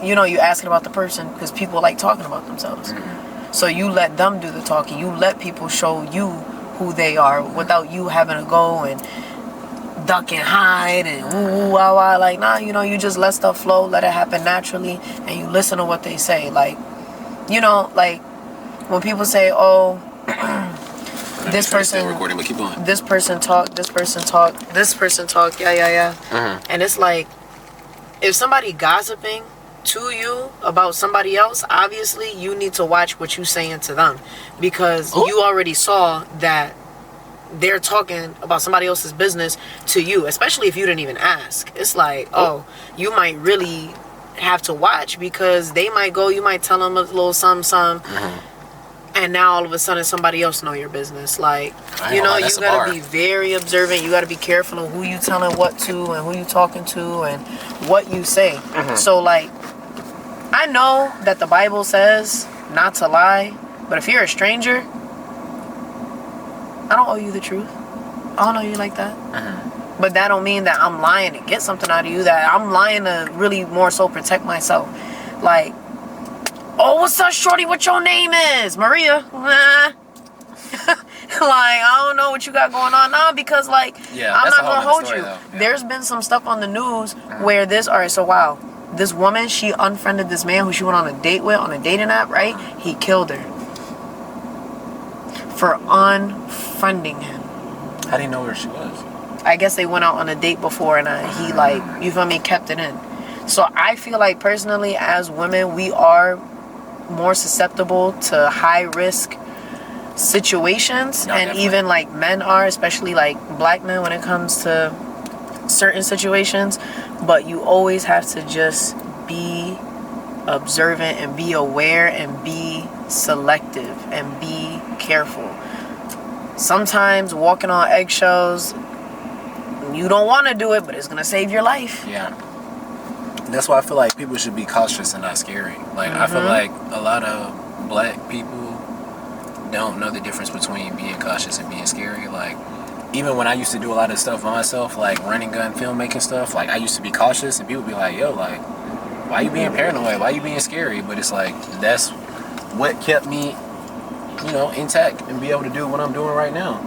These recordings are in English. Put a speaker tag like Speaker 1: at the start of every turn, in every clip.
Speaker 1: you know, you asking about the person because people like talking about themselves. So you let them do the talking. You let people show you who they are without you having to go and duck and hide and woo wah wah. Like, nah, you know, you just let stuff flow, let it happen naturally, and you listen to what they say. Like, you know, like when people say, oh, this person recording, but keep going. This person talk, yeah. And it's like, if somebody gossiping to you about somebody else, obviously you need to watch what you saying to them, because you already saw that they're talking about somebody else's business to you, especially if you didn't even ask. It's like, you might really have to watch, because they might go, you might tell them a little something, and now all of a sudden somebody else know your business. Like, you know, you gotta be very observant. You gotta be careful of who you telling what to and who you talking to and what you say. So like, I know that the Bible says not to lie, but if you're a stranger, I don't owe you the truth. I don't know you like that. But that don't mean that I'm lying to get something out of you. That I'm lying to really more so protect myself. Like, oh, what's up, shorty? What your name is? Maria. Like, I don't know what you got going on now, because like, I'm not gonna hold you. There's been some stuff on the news where this woman, she unfriended this man who she went on a date with on a dating app, right? He killed her for unfriending him.
Speaker 2: How do you know where she was?
Speaker 1: I guess they went out on a date before, and he, like, you feel me, kept it in. So I feel like personally, as women, we are more susceptible to high risk situations, and definitely. Even like men are, especially like black men, when it comes to certain situations. But you always have to just be observant and be aware and be selective and be careful. Sometimes walking on eggshells, you don't want to do it, but it's gonna save your life.
Speaker 2: Yeah. That's why I feel like people should be cautious and not scary. Like, I feel like a lot of black people don't know the difference between being cautious and being scary. Like, even when I used to do a lot of stuff by myself, like running gun, filmmaking stuff, like I used to be cautious, and people be like, yo, like, why you being paranoid? Why you being scary? But it's like, that's what kept me, you know, intact and be able to do what I'm doing right now.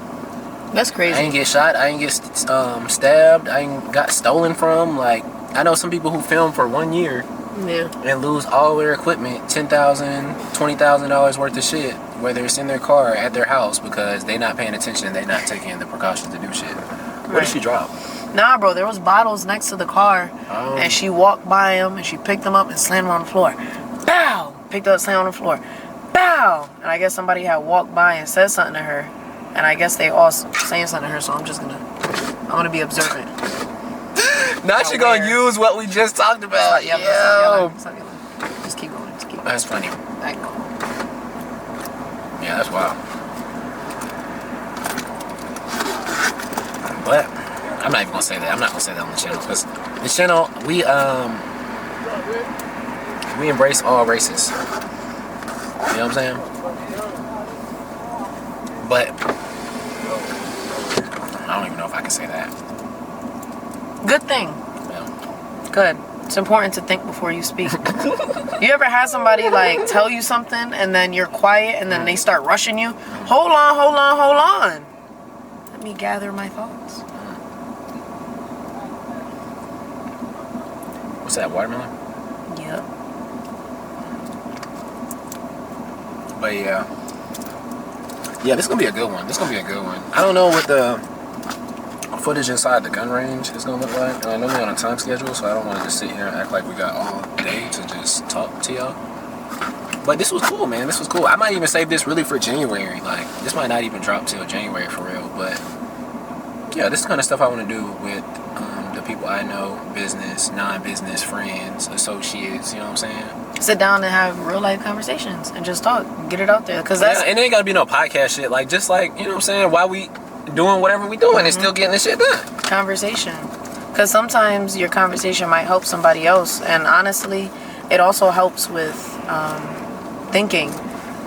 Speaker 1: That's crazy.
Speaker 2: I ain't get shot. I ain't get stabbed. I ain't got stolen from. Like, I know some people who film for 1 year and lose all their equipment, $10,000, $20,000 worth of shit, whether it's in their car or at their house, because they not paying attention, they not taking the precautions to do shit. Where did she drop?
Speaker 1: Nah, bro, there was bottles next to the car, and she walked by them, and she picked them up and slammed them on the floor. Bow! Picked up, slammed on the floor. Bow! And I guess somebody had walked by and said something to her, and I guess they all saying something to her, so I'm gonna be observant.
Speaker 2: Now she gonna use what we just talked about.
Speaker 1: Stop yelling. Just keep going.
Speaker 2: That's funny.
Speaker 1: That go.
Speaker 2: Yeah, that's wild. But I'm not even gonna say that. I'm not gonna say that on the channel, because the channel, we embrace all races. You know what I'm saying? But I don't even know if I can say that.
Speaker 1: Good thing.
Speaker 2: Yeah.
Speaker 1: Good. It's important to think before you speak. You ever had somebody like tell you something and then you're quiet and then they start rushing you? Hold on. Let me gather my thoughts.
Speaker 2: What's that, watermelon?
Speaker 1: Yep.
Speaker 2: But yeah, this is gonna be a good one. I don't know what the footage inside the gun range is gonna look like. I know we're on a time schedule, so I don't want to just sit here and act like we got all day to just talk to y'all. But this was cool, man. This was cool. I might even save this really for January. Like, this might not even drop till January for real. But yeah, this is the kind of stuff I want to do with the people I know, business, non-business, friends, associates. You know what I'm saying?
Speaker 1: Sit down and have real life conversations and just talk, get it out there. Cause that's
Speaker 2: and it ain't gotta be no podcast shit. Like, just like, you know what I'm saying? While we doing whatever we doing and still getting this shit done.
Speaker 1: Conversation. Because sometimes your conversation might help somebody else, and honestly, it also helps with thinking.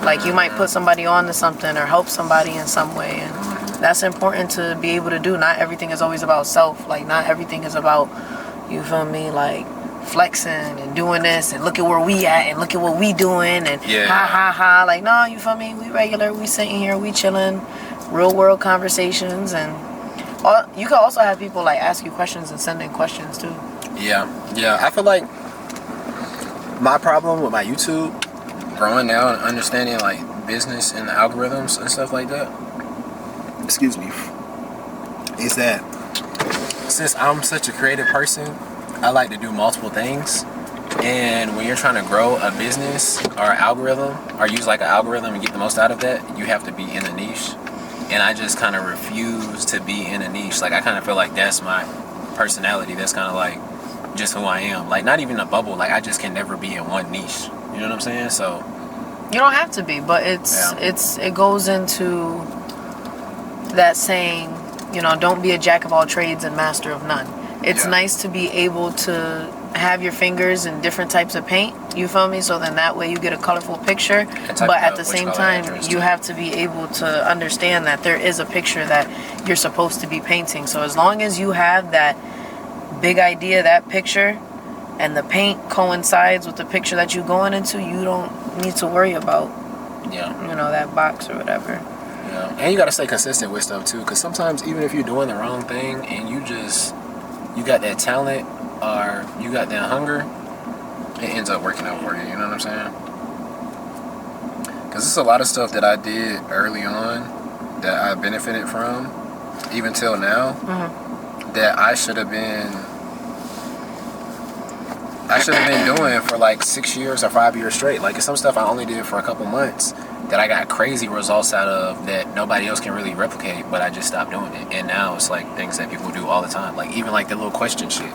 Speaker 1: Like, you might put somebody on to something or help somebody in some way, and that's important to be able to do. Not everything is always about self. Like, not everything is about, you feel me, like flexing and doing this and look at where we at and look at what we doing and ha ha ha. Like, no, you feel me? We regular. We sitting here. We chilling. Real world conversations. And you can also have people like ask you questions and send in questions too. Yeah.
Speaker 2: I feel like my problem with my YouTube growing now and understanding like business and algorithms and stuff like that, excuse me, is that since I'm such a creative person, I like to do multiple things. And when you're trying to grow a business or an algorithm or use like an algorithm and get the most out of that, you have to be in a niche. And I just kind of refuse to be in a niche. Like, I kind of feel like that's my personality. That's kind of like just who I am. Like, not even a bubble. Like, I just can never be in one niche. You know what I'm saying? So
Speaker 1: you don't have to be, but it goes into that saying, you know, don't be a jack of all trades and master of none. It's nice to be able to have your fingers in different types of paint, you feel me? So then that way you get a colorful picture, but at the same time you have to be able to understand that there is a picture that you're supposed to be painting. So as long as you have that big idea, that picture, and the paint coincides with the picture that you're going into, you don't need to worry about that box or whatever.
Speaker 2: And you got to stay consistent with stuff too, because sometimes even if you're doing the wrong thing and you got that talent or you got that hunger, it ends up working out for you. You know what I'm saying? Because there's a lot of stuff that I did early on that I benefited from, even till now, that I should have been doing for like 6 years or 5 years straight. Like, it's some stuff I only did for a couple months that I got crazy results out of that nobody else can really replicate, but I just stopped doing it. And now it's like things that people do all the time, like even like the little question shit.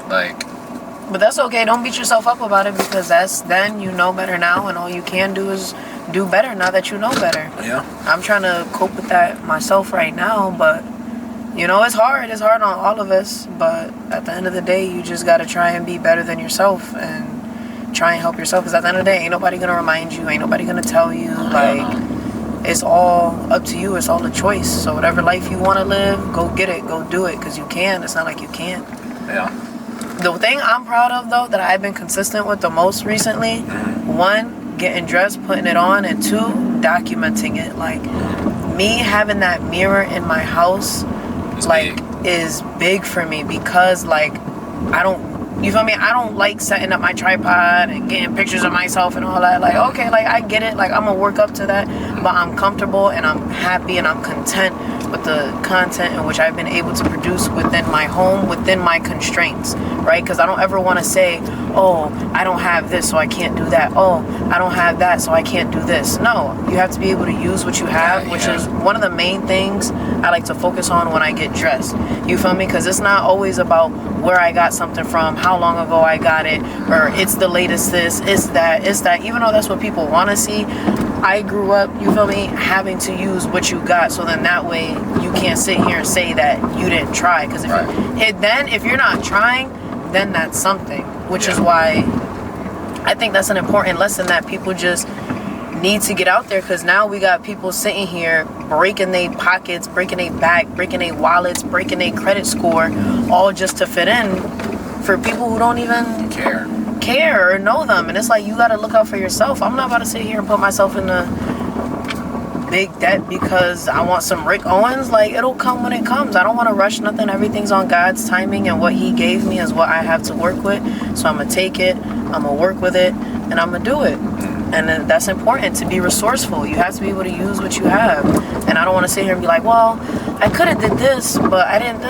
Speaker 1: But that's okay. Don't beat yourself up about it, because then you know better now, and all you can do is do better now that you know better. I'm trying to cope with that myself right now, but you know, it's hard on all of us, but at the end of the day, you just got to try and be better than yourself and try and help yourself, because at the end of the day, ain't nobody gonna remind you, ain't nobody gonna tell you. Like, it's all up to you. It's all a choice. So whatever life you want to live, go get it, go do it, because you can. It's not like you can't. The thing I'm proud of, though, that I've been consistent with the most recently, one, getting dressed, putting it on, and two, documenting it. Like, me having that mirror in my house is big for me, because like you feel me? I don't like setting up my tripod and getting pictures of myself and all that. Like, okay, like I get it. Like, I'm gonna work up to that, but I'm comfortable and I'm happy and I'm content with the content in which I've been able to produce within my home, within my constraints, right? Because I don't ever want to say, oh, I don't have this, so I can't do that. Oh, I don't have that, so I can't do this. No, you have to be able to use what you have, which is one of the main things I like to focus on when I get dressed. You feel me? Because it's not always about where I got something from, how long ago I got it, or it's the latest this, it's that. Even though that's what people want to see, I grew up, you feel me, having to use what you got, so then that way you can't sit here and say that you didn't try, because if you're not trying, then that's something, which is why I think that's an important lesson that people just need to get out there, because now we got people sitting here breaking their pockets, breaking their back, breaking their wallets, breaking their credit score, all just to fit in for people who don't even care or know them. And it's like, you got to look out for yourself. I'm not about to sit here and put myself in a big debt because I want some Rick Owens. Like, it'll come when it comes. I don't want to rush nothing. Everything's on God's timing, and what he gave me is what I have to work with. So I'm going to take it, I'm going to work with it, and I'm going to do it. And that's important, to be resourceful. You have to be able to use what you have. And I don't want to sit here and be like, well, I could have did this, but I didn't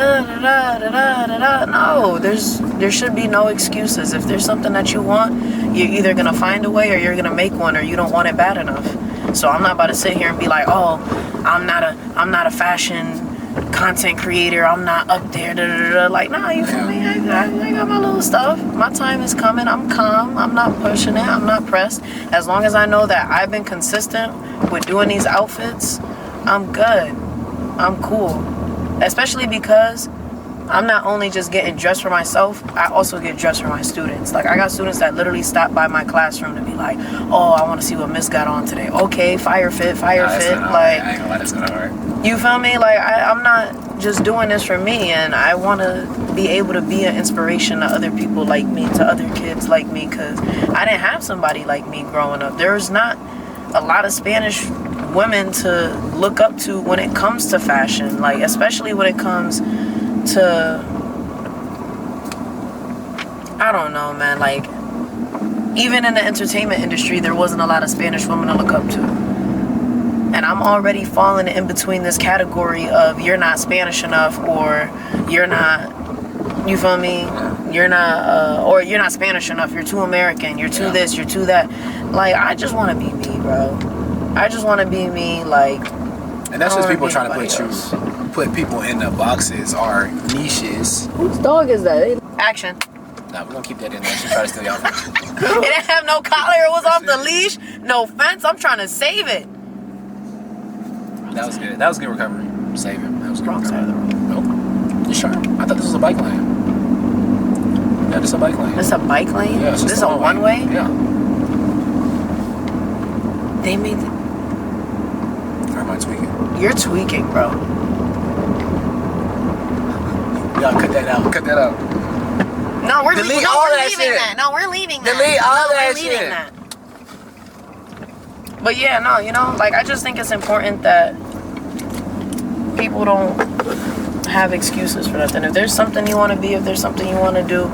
Speaker 1: No, there should be no excuses. If there's something that you want, you're either going to find a way or you're going to make one, or you don't want it bad enough. So I'm not about to sit here and be like, oh, I'm not a fashion content creator, I'm not up there, like, nah, you feel me? I got my little stuff. My time is coming. I'm calm. I'm not pushing it. I'm not pressed. As long as I know that I've been consistent with doing these outfits, I'm good. I'm cool. Especially because I'm not only just getting dressed for myself, I also get dressed for my students. Like, I got students that literally stop by my classroom to be like, oh, I want to see what Miss got on today. Okay, fire fit. Like,
Speaker 2: I ain't gonna lie, that's gonna hurt.
Speaker 1: You feel me? Like, I'm not just doing this for me, and I want to be able to be an inspiration to other people like me, to other kids like me, because I didn't have somebody like me growing up. There's not a lot of Spanish women to look up to when it comes to fashion, like, especially when it comes to, I don't know, man, like, even in the entertainment industry, there wasn't a lot of Spanish women to look up to. And I'm already falling in between this category of you're not Spanish enough, or you're not, you feel me? You're not, or you're not Spanish enough, you're too American, you're too this, you're too that. Like, I just want to be me, bro. I just want to be me, like.
Speaker 2: And that's just people trying to put people in the boxes or niches.
Speaker 1: Whose dog is that? Action.
Speaker 2: Nah, we're gonna keep that in there. She try to steal y'all.
Speaker 1: It didn't have no collar, it was off the leash. No fence, I'm trying to save it.
Speaker 2: That was good. That was good recovery. Save him. That was good.
Speaker 1: Wrong side of the road.
Speaker 2: Nope. You sure? I thought this was a bike lane. Yeah, this is a bike lane.
Speaker 1: This a bike lane?
Speaker 2: Yeah,
Speaker 1: this is a one-way?
Speaker 2: Yeah.
Speaker 1: They made it.
Speaker 2: Or am I tweaking?
Speaker 1: You're tweaking, bro.
Speaker 2: Y'all cut that out. Cut that out.
Speaker 1: No, we're
Speaker 2: Delete
Speaker 1: leaving,
Speaker 2: all
Speaker 1: we're
Speaker 2: that
Speaker 1: leaving
Speaker 2: shit.
Speaker 1: that. No, we're leaving that.
Speaker 2: Delete all that
Speaker 1: we're leaving
Speaker 2: shit.
Speaker 1: That. But yeah, no, you know, like, I just think it's important that people don't have excuses for nothing. If there's something you want to be, if there's something you want to do,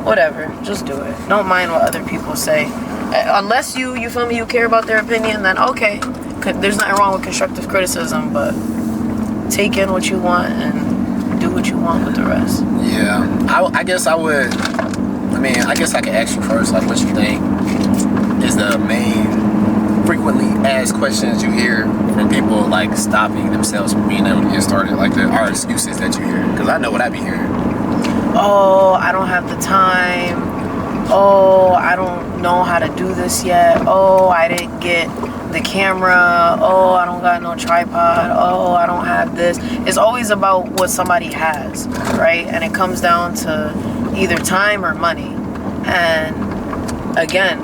Speaker 1: whatever, just do it. Don't mind what other people say. Unless you feel me, you care about their opinion, then okay. There's nothing wrong with constructive criticism, but take in what you want and do what you want with the rest.
Speaker 2: Yeah, I guess I would. I mean, I guess I could ask you first, like, what you think is the main frequently asked questions you hear from people, like, stopping themselves from being able to get started, like, there are excuses that you hear, because I know what I be hearing.
Speaker 1: Oh, I don't have the time. Oh, I don't know how to do this yet. Oh, I didn't get the camera. Oh, I don't got no tripod. Oh, I don't have this. It's always about what somebody has, right? And it comes down to either time or money. And again,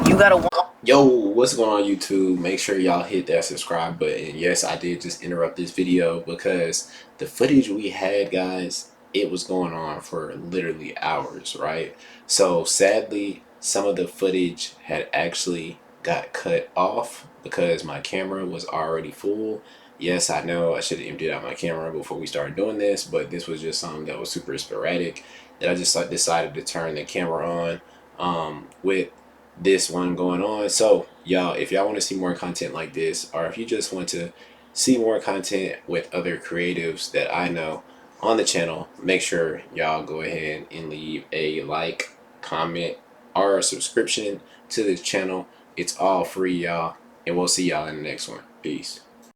Speaker 1: you gotta.
Speaker 3: Yo, what's going on YouTube? Make sure y'all hit that subscribe button. Yes, I did just interrupt this video because the footage we had, guys, it was going on for literally hours, right? So sadly, some of the footage had actually got cut off because my camera was already full. Yes, I know I should have emptied out my camera before we started doing this, but this was just something that was super sporadic that I just decided to turn the camera on with this one going on. So y'all, if y'all want to see more content like this, or if you just want to see more content with other creatives that I know on the channel, make sure y'all go ahead and leave a like, comment, or a subscription to this channel. It's all free, y'all, and we'll see y'all in the next one. Peace.